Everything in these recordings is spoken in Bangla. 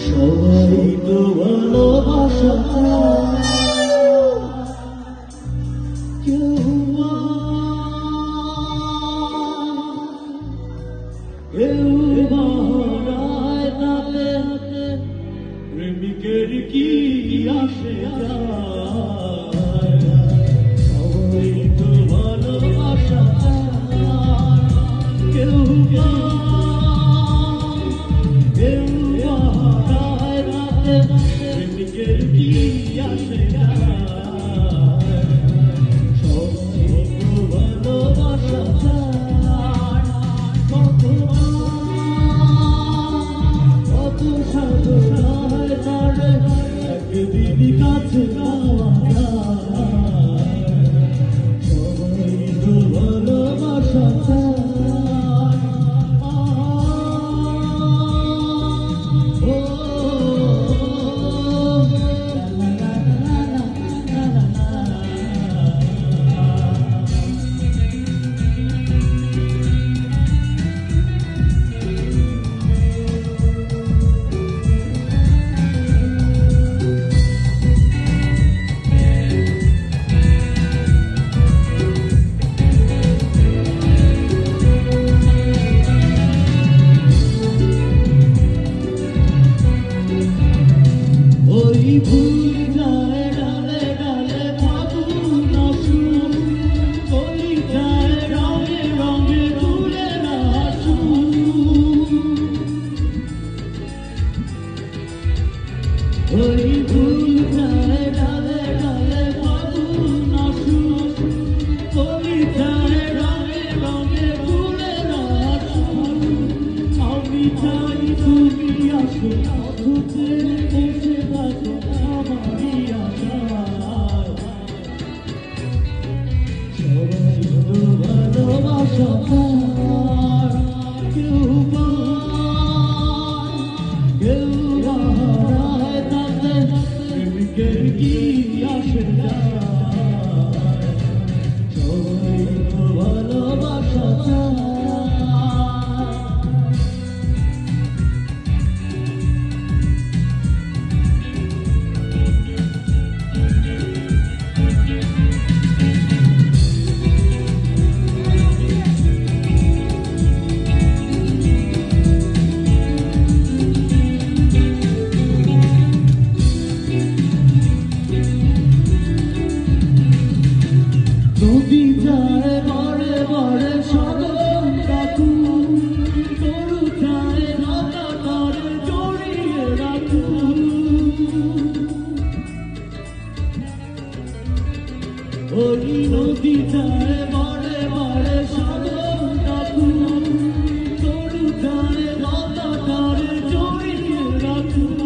সবাই তো ভালোবাসা কেউ হারায় তাতে প্রেমিকের কি আসে যায় সবাই তো ভালোবাসা কেউ প্রেমিকের কি আসে সবাই তো ভালোবাসা কত সাধনায় তারে একদিন কাছে পাওয়া সবাই তো ভালোবাসা ভুল যায় ডালে ডালে ফাগুন আসুন কলি যায় রঙে রঙে ফুলের আসুন ওই ভুল যায় ডালে ডালে ফাগুন আসুন কলি যায় রঙে রঙে ফুলের আসুন আমি চাই তুমি আসো অথুতে বসে থাকো আমারই আশায় সবাই তো ভালোবাসা কেউ হারায় তাতে প্রেমিকের কি আসে যায় সবাই তো ভালোবাসা নদী যায় বারে বারে সাগর রাখুন তরু যায় রাতা তারে জড়িয়ে রাখুন ওই নদী যায় বারে বারে সাগর রাখুন তরু যায় রাতা তারে জড়িয়ে রাখুন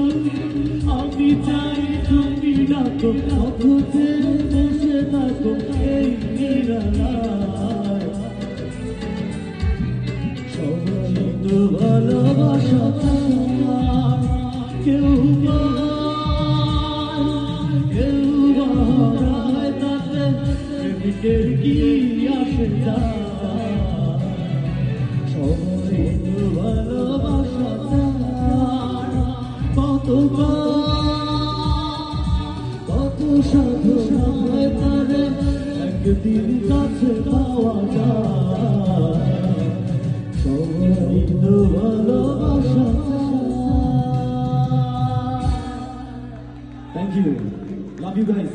আমি চাই তুমি ডাকো অথুতে বসে থাকো এই নিরালায় সবাই তো ভালোবাসা কেউ হারায় তাতে প্রেমিকের কি আসে যায় সবাই তো ভালোবাসা কত সাধনায় তারে একদিন কাছে পাওয়া যায় সবাই তো ভালোবাসা thank you love you guys.